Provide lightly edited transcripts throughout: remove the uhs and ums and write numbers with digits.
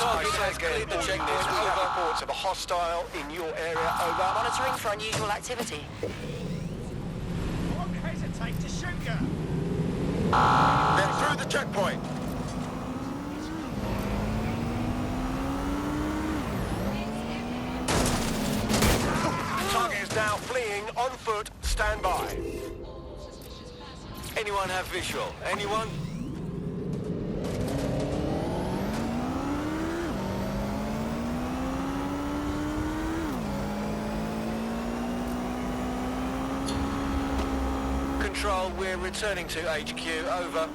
Target has cleared the checkpoint. We have Over. reports of a hostile in your area. Over. Monitoring for unusual activity. Won't hesitate to shoot you. They're through the checkpoint. Target is now fleeing on foot. Stand by. Anyone have visual? Anyone? Control, we're returning to HQ. Over.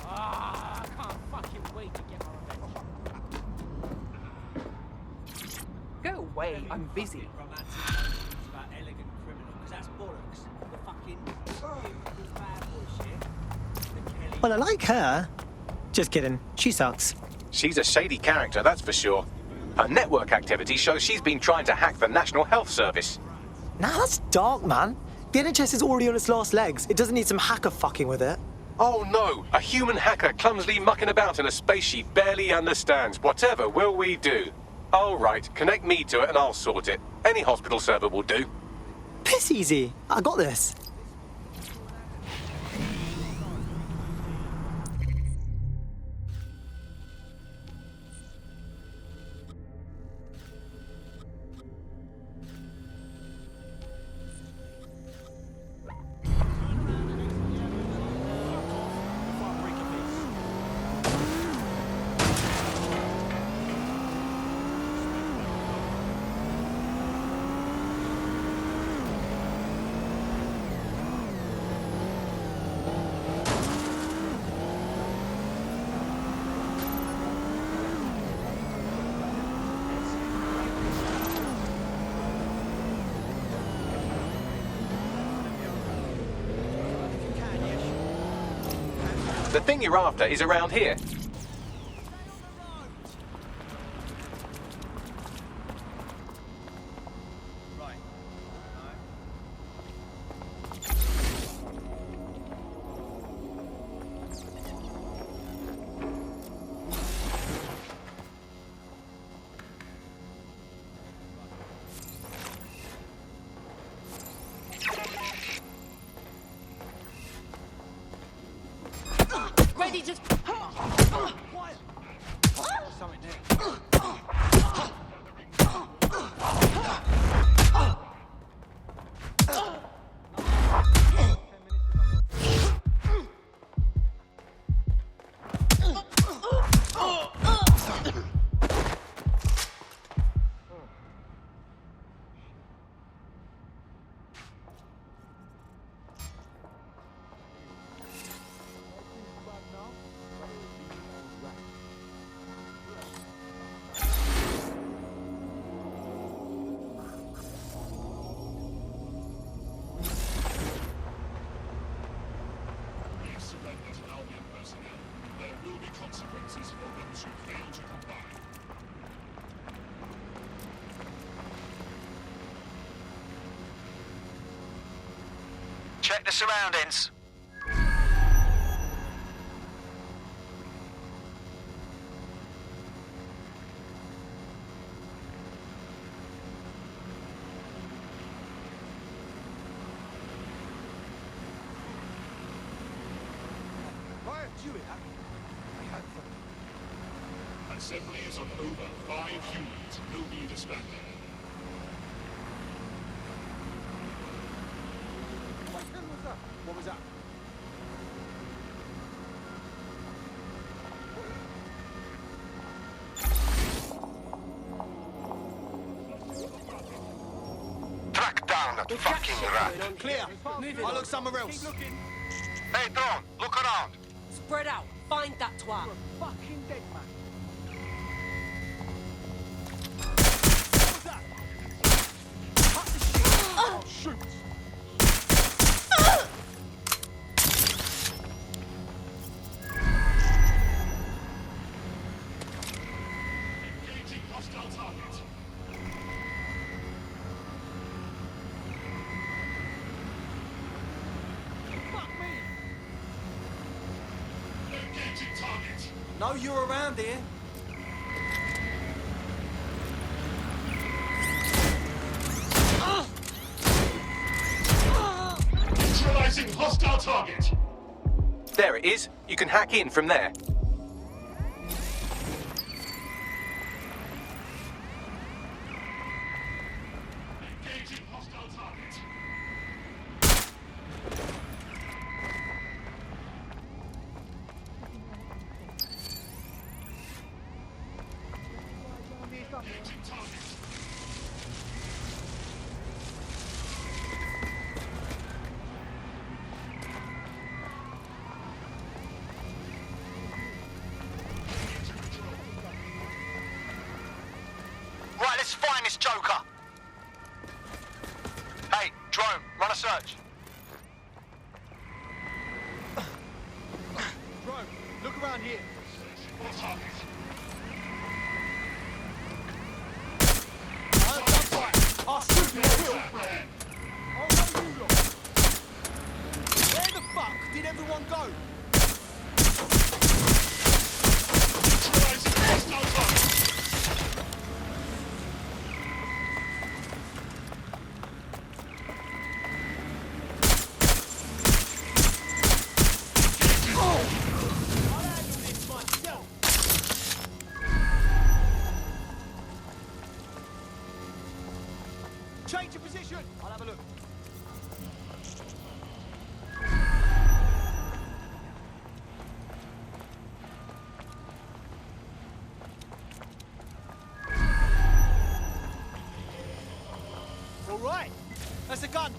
I can't fucking wait to get my revenge. Go away, I'm busy. Romantic notions about elegant criminal, because that's bollocks. The fucking bad boy shit. The Kelly. Well, I like her. Just kidding. She sucks. She's a shady character, that's for sure. Her network activity shows she's been trying to hack the National Health Service. Nah, that's dark, man. The NHS is already on its last legs. It doesn't need some hacker fucking with it. Oh no, a human hacker clumsily mucking about in a space she barely understands. Whatever will we do? All right, connect me to it and I'll sort it. Any hospital server will do. Piss easy. I got this. The thing you're after is around here. Ready to... Something there. Check the surroundings. Assembly is on over. 5 humans will be disbanded. What was that? Track down that fucking rat. Clear. I'll look somewhere else. Hey, Dawn, look around. Spread out. Find that twat. Fucking dead man. Shoot! Know you're around here. Neutralizing hostile target. There it is. You can hack in from there. Engaging hostile target. Engaging target. Right, let's find this joker. Hey, drone, run a search. Drone, look around here. For target. I'll shoot you, I will. I'll know you lot. Where the fuck did everyone go? Neutralizing hostile target. Change your position. I'll have a look. All right. That's a gun.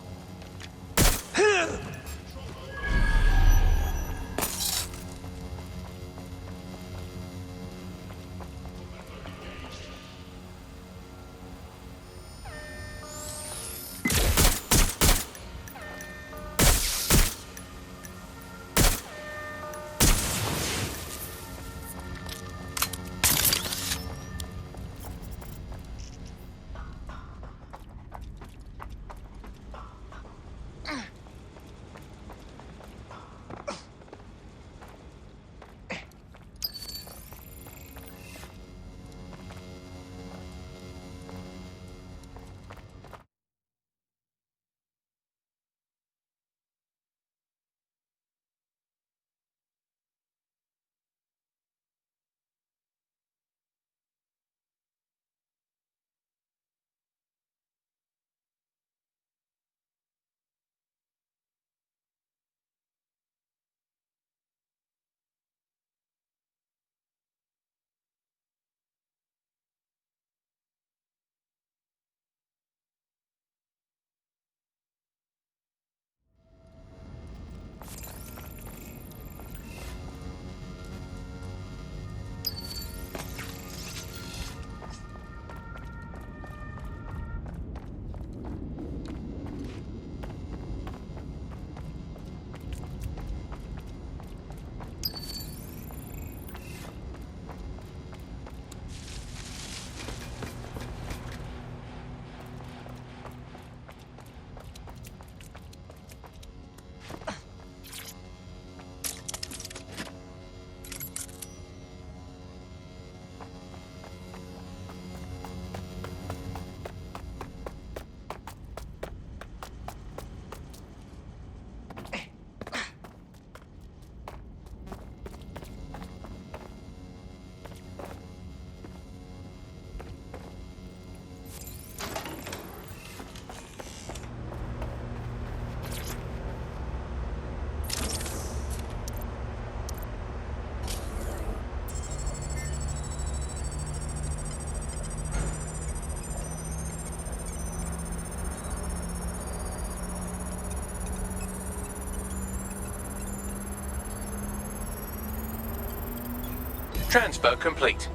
Transfer complete.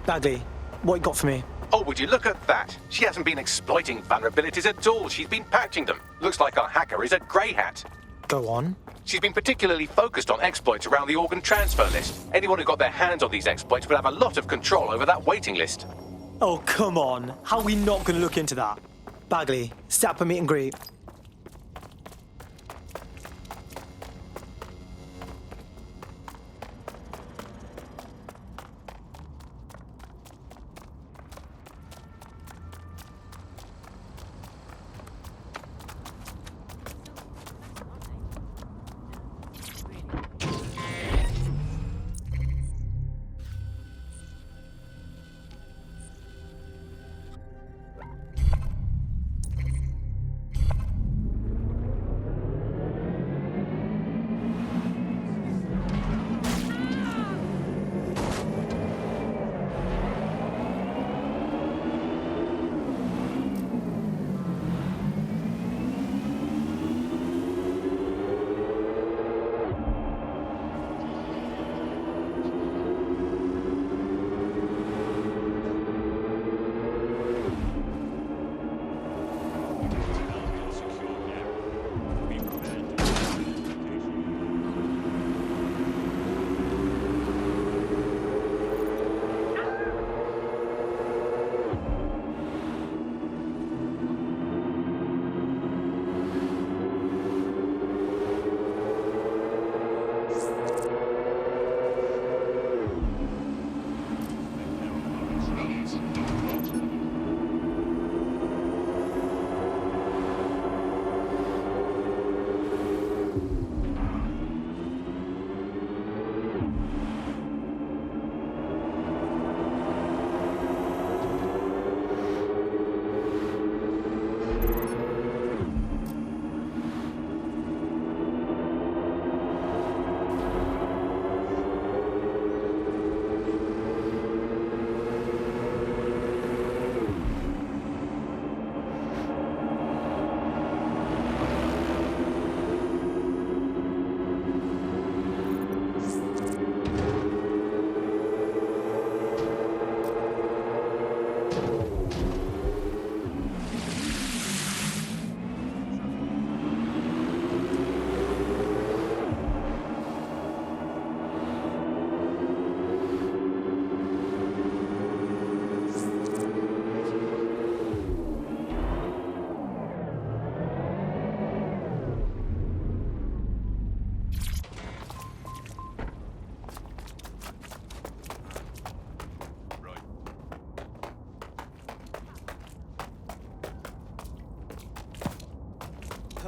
Bagley, what you got for me? Oh, would you look at that? She hasn't been exploiting vulnerabilities at all. She's been patching them. Looks like our hacker is a grey hat. Go on. She's been particularly focused on exploits around the organ transfer list. Anyone who got their hands on these exploits will have a lot of control over that waiting list. Oh, come on. How are we not going to look into that? Bagley, set up a meet and greet.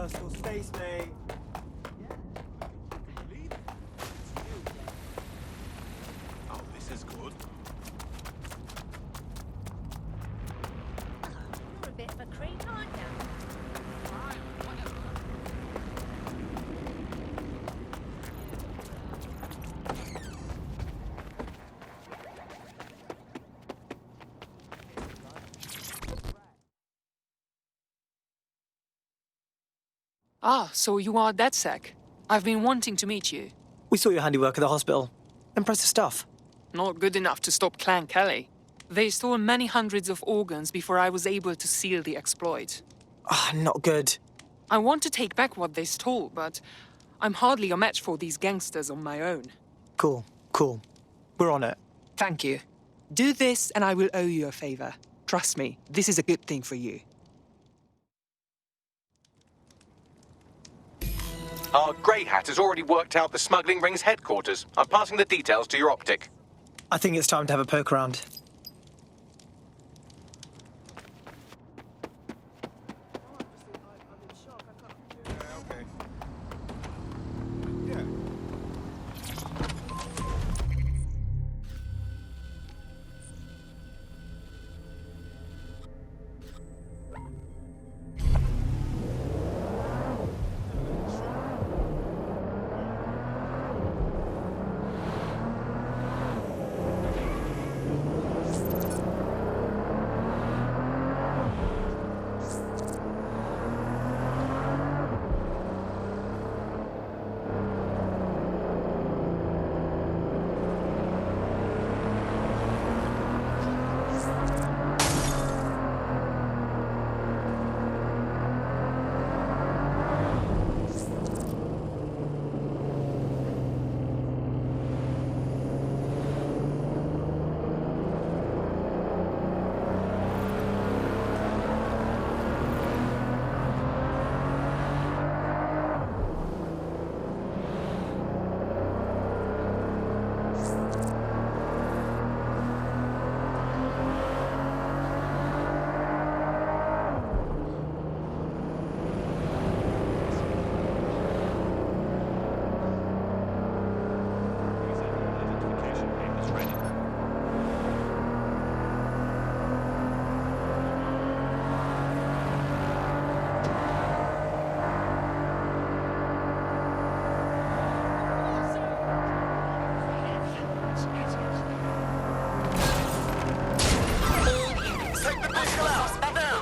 Personal space, mate. Oh, this is good. You're a bit of a creep, aren't you? Ah, so you are DedSec. I've been wanting to meet you. We saw your handiwork at the hospital. Impressive stuff. Not good enough to stop Clan Kelly. They stole many hundreds of organs before I was able to seal the exploit. Ah, not good. I want to take back what they stole, but I'm hardly a match for these gangsters on my own. Cool, cool. We're on it. Thank you. Do this and I will owe you a favor. Trust me, this is a good thing for you. Our Grey Hat has already worked out the smuggling ring's headquarters. I'm passing the details to your optic. I think it's time to have a poke around.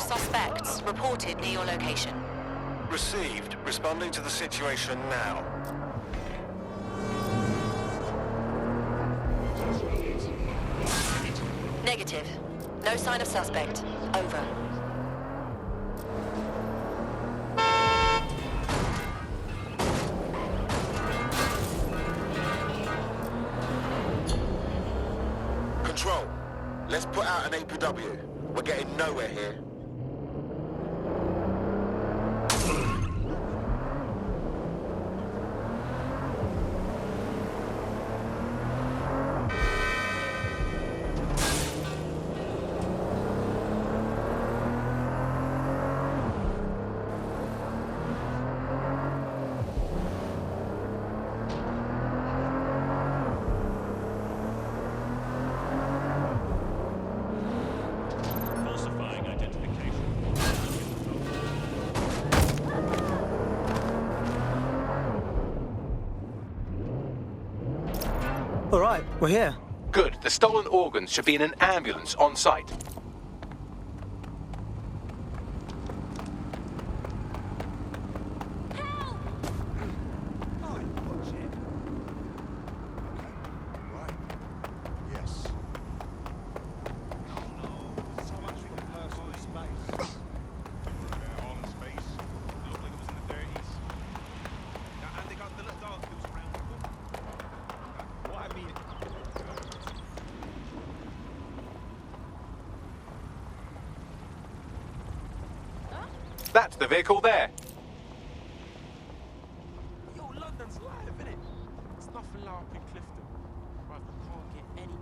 Suspects reported near your location. Received. Responding to the situation now. Negative. No sign of suspect. Over. Control. Let's put out an APW. We're getting nowhere here. Falsifying identification. All right, we're here. Good. The stolen organs should be in an ambulance on site. That's the vehicle there. Yo, London's live, innit? It's nothing like up in Clifton. Right, I can't get any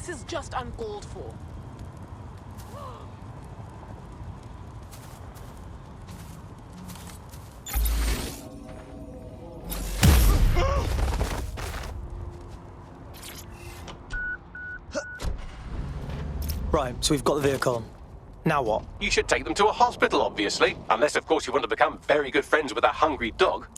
This is just uncalled for. Right, so we've got the vehicle. Now what? You should take them to a hospital, obviously. Unless, of course, you want to become very good friends with a hungry dog.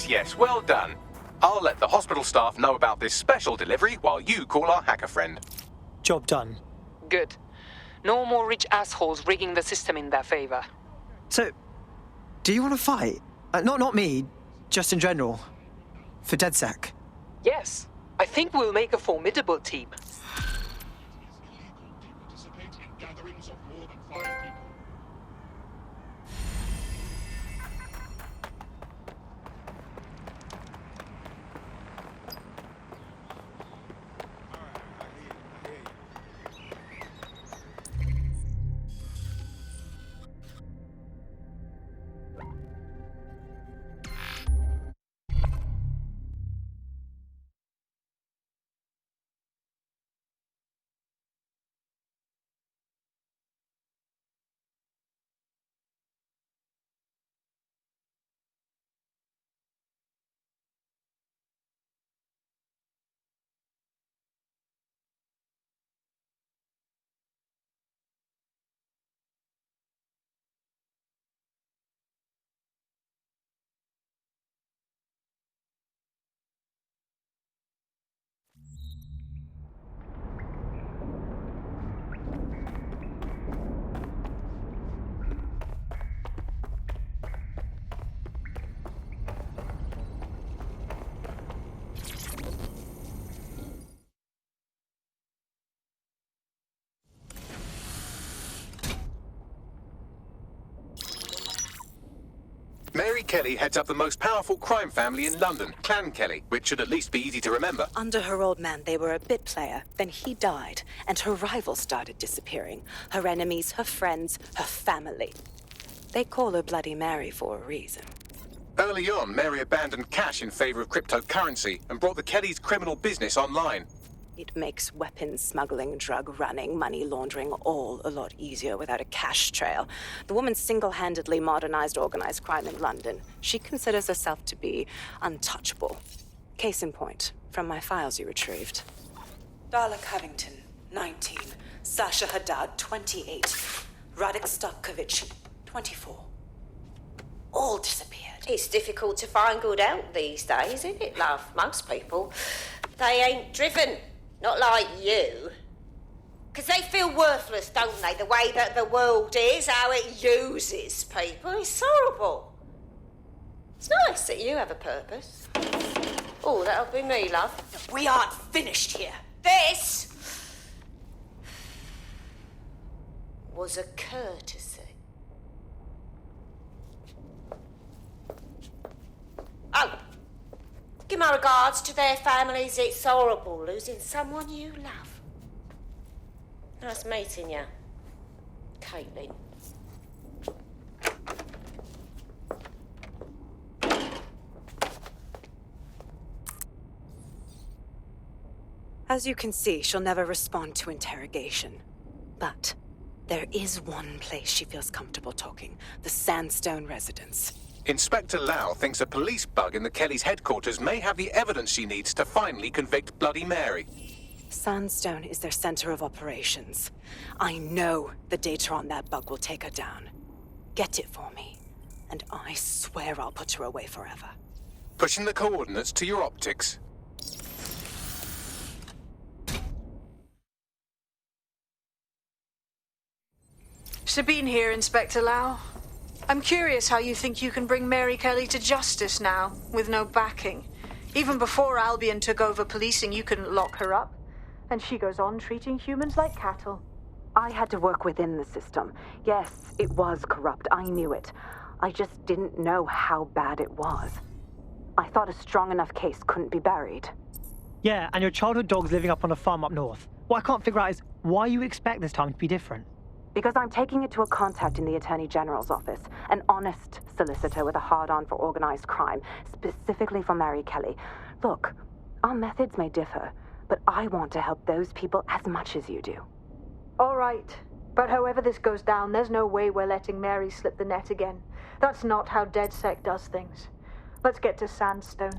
Yes, well done. I'll let the hospital staff know about this special delivery while you call our hacker friend. Job done. Good. No more rich assholes rigging the system in their favor. So, do you want to fight? Not me, just in general. For DedSec. Yes, I think we'll make a formidable team. It is illegal to participate in gatherings of more than 5 people. Mary Kelly heads up the most powerful crime family in London, Clan Kelly, which should at least be easy to remember. Under her old man, they were a bit player. Then he died, and her rivals started disappearing. Her enemies, her friends, her family. They call her Bloody Mary for a reason. Early on, Mary abandoned cash in favor of cryptocurrency and brought the Kellys' criminal business online. It makes weapons smuggling, drug running, money laundering all a lot easier without a cash trail. The woman single-handedly modernized organized crime in London. She considers herself to be untouchable. Case in point, from my files you retrieved. Darla Covington, 19. Sasha Haddad, 28. Radek Stavkovich, 24. all disappeared. It's difficult to find good help these days, isn't it, love? Most people, they ain't driven. Not like you. 'Cause they feel worthless, don't they? The way that the world is, how it uses people. It's horrible. It's nice that you have a purpose. Oh, that'll be me, love. We aren't finished here. This was a courtesy. Oh, give my regards to their families. It's horrible losing someone you love. Nice meeting you, Caitlin. As you can see, she'll never respond to interrogation. But there is one place she feels comfortable talking, the Sandstone residence. Inspector Lau thinks a police bug in the Kellys' headquarters may have the evidence she needs to finally convict Bloody Mary. Sandstone is their center of operations. I know the data on that bug will take her down. Get it for me, and I swear I'll put her away forever. Pushing the coordinates to your optics. Sabine here, Inspector Lau. I'm curious how you think you can bring Mary Kelly to justice now, with no backing. Even before Albion took over policing, you couldn't lock her up. And she goes on treating humans like cattle. I had to work within the system. Yes, it was corrupt. I knew it. I just didn't know how bad it was. I thought a strong enough case couldn't be buried. Yeah, and your childhood dog's living up on a farm up north. What I can't figure out is why you expect this time to be different. Because I'm taking it to a contact in the Attorney General's office, an honest solicitor with a hard-on for organized crime, specifically for Mary Kelly. Look, our methods may differ, but I want to help those people as much as you do. All right. But however this goes down, there's no way we're letting Mary slip the net again. That's not how DedSec does things. Let's get to Sandstone.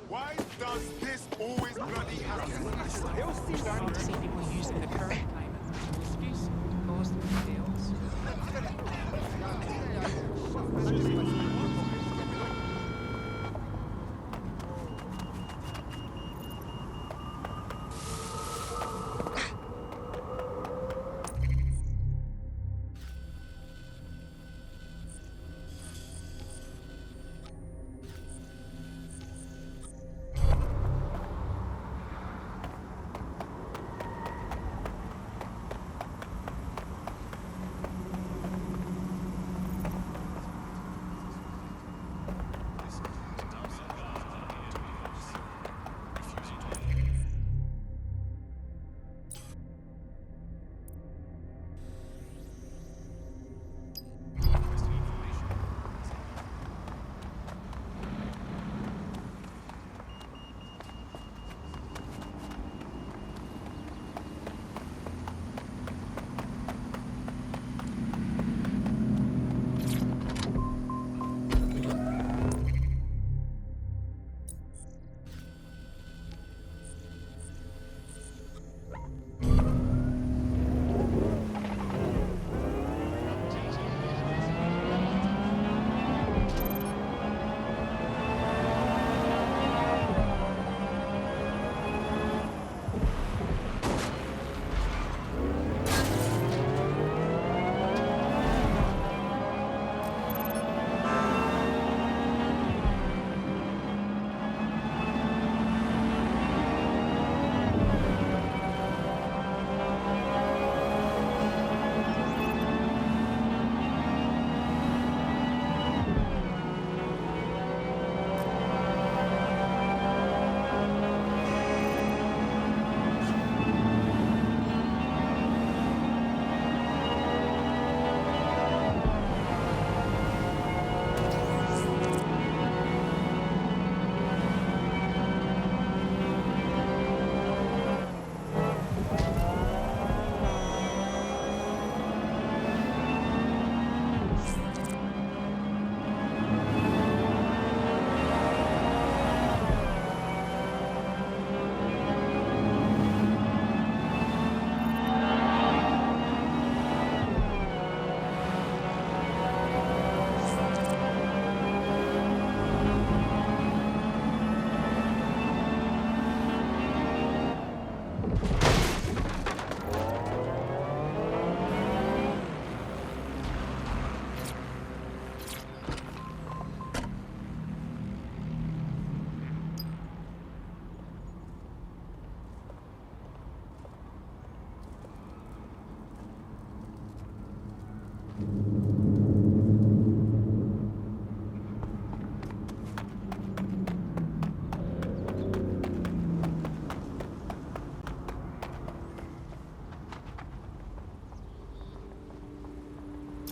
Why does this always bloody happen? See people using the current climate as an excuse to cause them deals.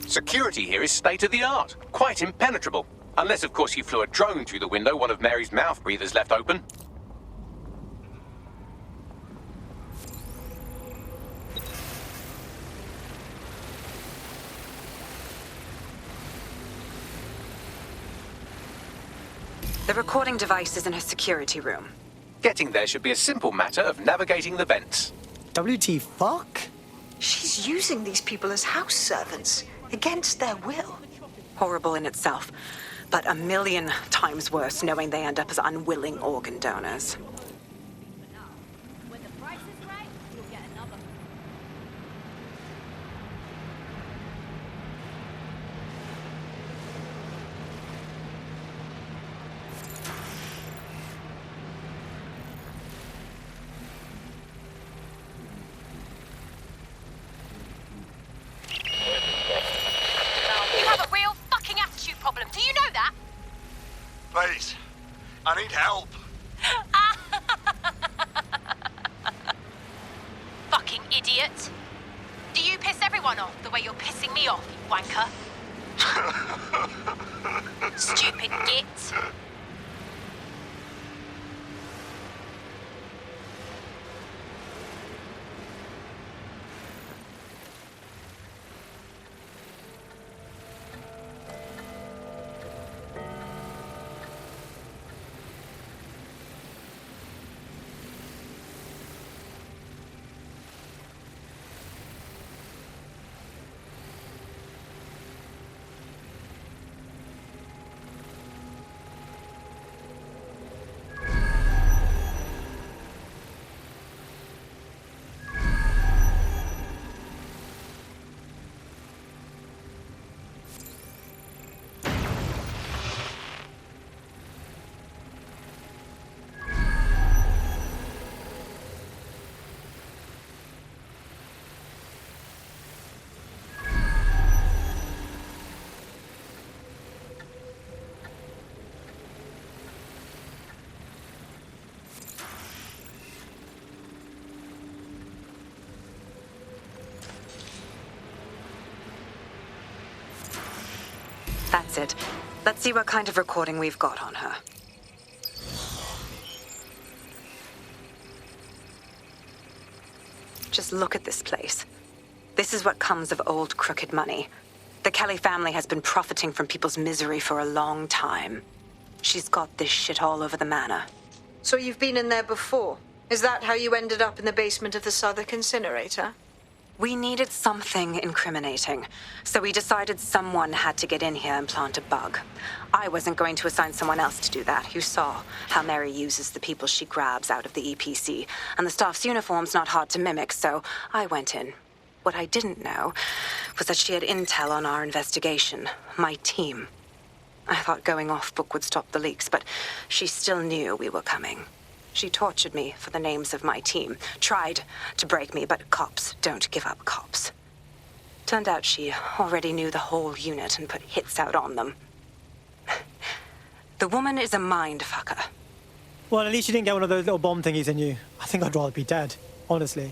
Security here is state-of-the-art, quite impenetrable. Unless, of course, you flew a drone through the window one of Mary's mouth breathers left open. The recording device is in her security room. Getting there should be a simple matter of navigating the vents. WT fuck? She's using these people as house servants, against their will. Horrible in itself, but a million times worse knowing they end up as unwilling organ donors. When the price is right, you'll get another. You have a real fucking attitude problem. Do you know that? Please, I need help. Fucking idiot. Do you piss everyone off the way you're pissing me off, you wanker? Stupid git. That's it. Let's see what kind of recording we've got on her. Just look at this place. This is what comes of old crooked money. The Kelly family has been profiting from people's misery for a long time. She's got this shit all over the manor. So you've been in there before? Is that how you ended up in the basement of the Southwark incinerator? We needed something incriminating, so we decided someone had to get in here and plant a bug. I wasn't going to assign someone else to do that. You saw how Mary uses the people she grabs out of the EPC, and the staff's uniform's not hard to mimic, so I went in. What I didn't know was that she had intel on our investigation, my team. I thought going off book would stop the leaks, but she still knew we were coming. She tortured me for the names of my team, tried to break me, but cops don't give up cops. Turned out she already knew the whole unit and put hits out on them. The woman is a mind fucker. Well, at least you didn't get one of those little bomb thingies in you. I think I'd rather be dead, honestly.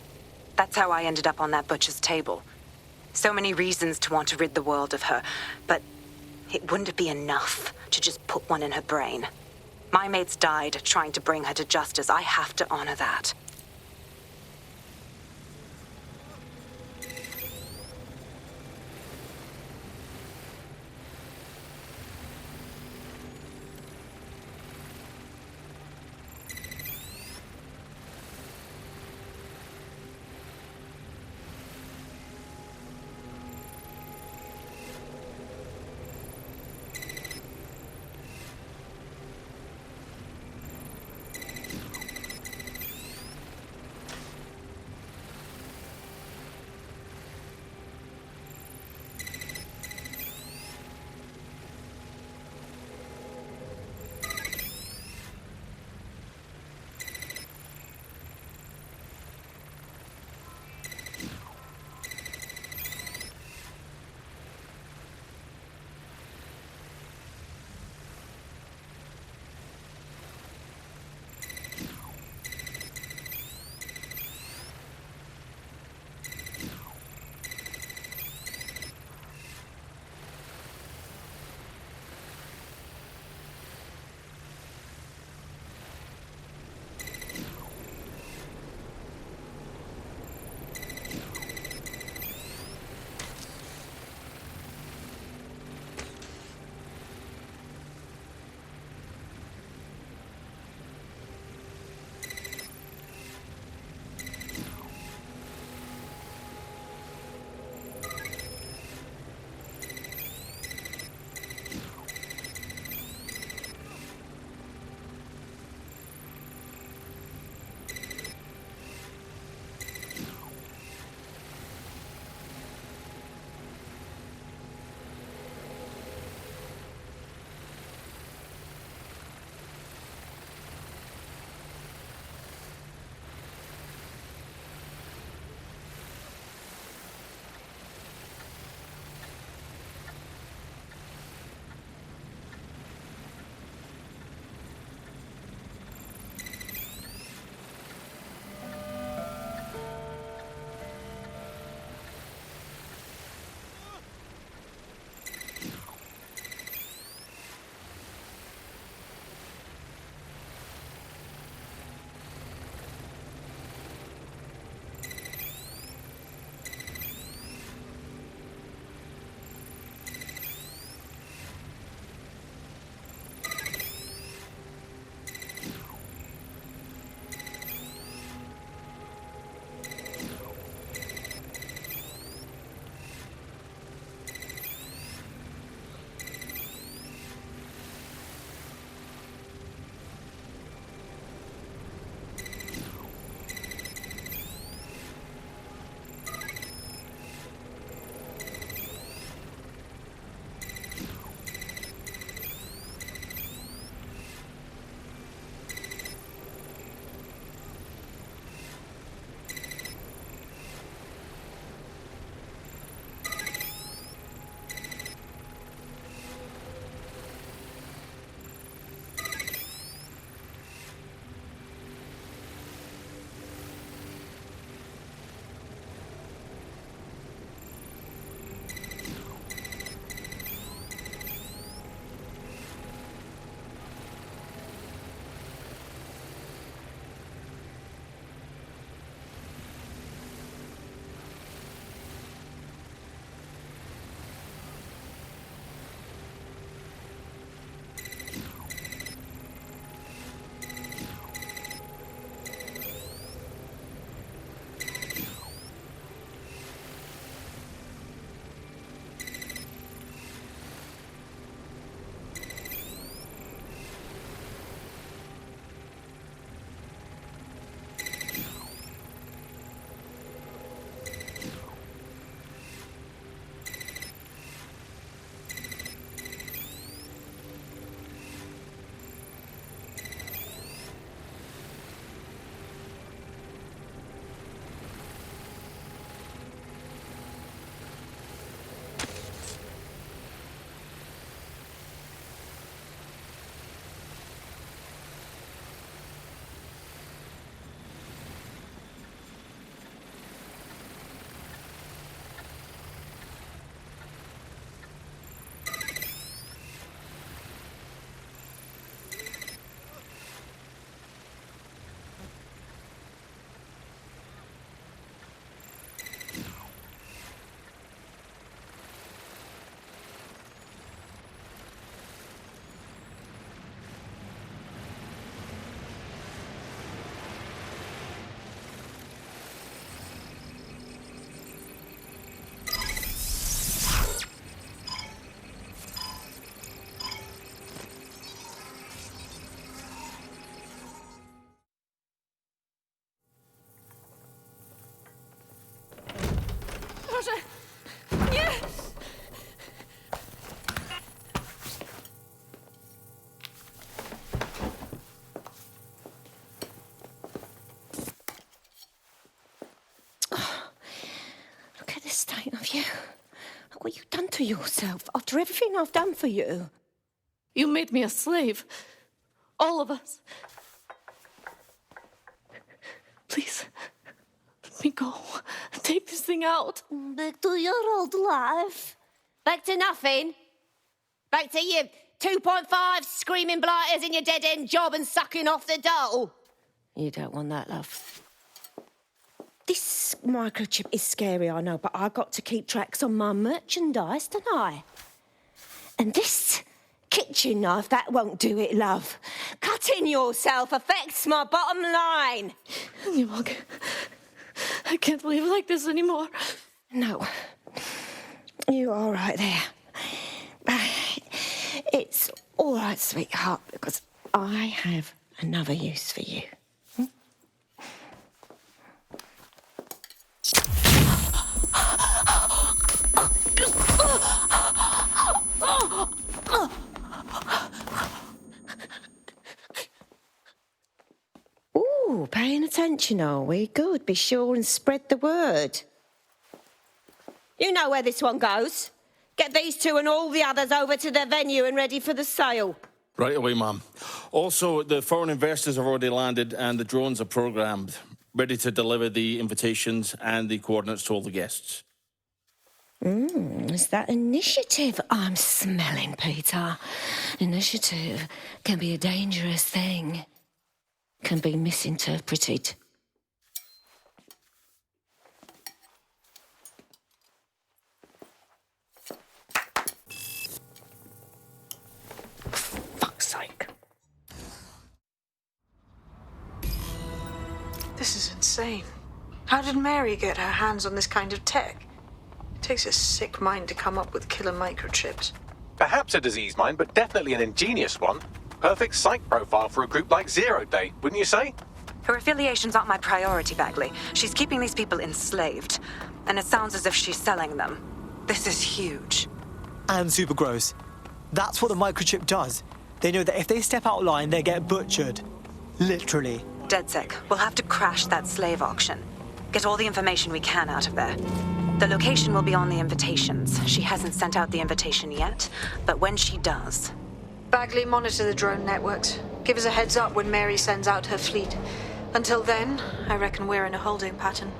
That's how I ended up on that butcher's table. So many reasons to want to rid the world of her, but it wouldn't be enough to just put one in her brain. My mates died trying to bring her to justice. I have to honor that. What you done to yourself after everything I've done for you? You made me a slave. All of us. Please, let me go. Take this thing out. Back to your old life. Back to nothing. Back to you 2.5 screaming blighters in your dead-end job and sucking off the dole. You don't want that, love. This microchip is scary, I know, but I got to keep tracks on my merchandise, don't I? And this kitchen knife, that won't do it, love. Cutting yourself affects my bottom line. I can't live like this anymore. No. You're all right there. It's all right, sweetheart, because I have another use for you. Ooh, paying attention, are we? Good. Be sure and spread the word. You know where this one goes. Get these two and all the others over to their venue and ready for the sale. Right away, ma'am. Also, the foreign investors have already landed and the drones are programmed, ready to deliver the invitations and the coordinates to all the guests. It's that initiative I'm smelling, Peter. Initiative can be a dangerous thing. Can be misinterpreted. Fuck's sake. This is insane. How did Mary get her hands on this kind of tech? It takes a sick mind to come up with killer microchips. Perhaps a disease mind, but definitely an ingenious one. Perfect psych profile for a group like Zero Day, wouldn't you say? Her affiliations aren't my priority, Bagley. She's keeping these people enslaved. And it sounds as if she's selling them. This is huge. And super gross. That's what the microchip does. They know that if they step out of line, they get butchered. Literally. DedSec, we'll have to crash that slave auction. Get all the information we can out of there. The location will be on the invitations. She hasn't sent out the invitation yet, but when she does... Bagley, monitor the drone networks. Give us a heads up when Mary sends out her fleet. Until then, I reckon we're in a holding pattern.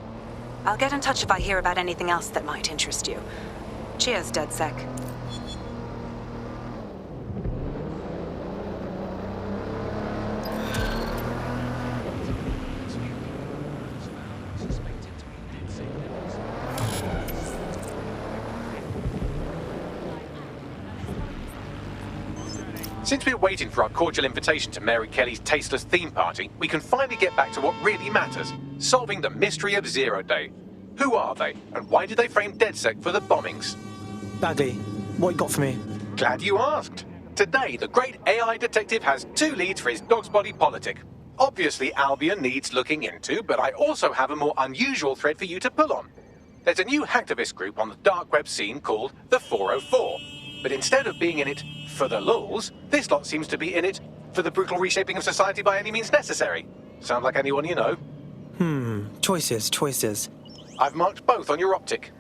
I'll get in touch if I hear about anything else that might interest you. Cheers, DedSec. Since we're waiting for our cordial invitation to Mary Kelly's tasteless theme party, we can finally get back to what really matters, solving the mystery of Zero Day. Who are they, and why did they frame DedSec for the bombings? Bagley, what you got for me? Glad you asked. Today, the great AI detective has 2 leads for his dog's body politic. Obviously, Albion needs looking into, but I also have a more unusual thread for you to pull on. There's a new hacktivist group on the dark web scene called the 404. But instead of being in it for the lulz, this lot seems to be in it for the brutal reshaping of society by any means necessary. Sound like anyone you know? Choices. I've marked both on your optic.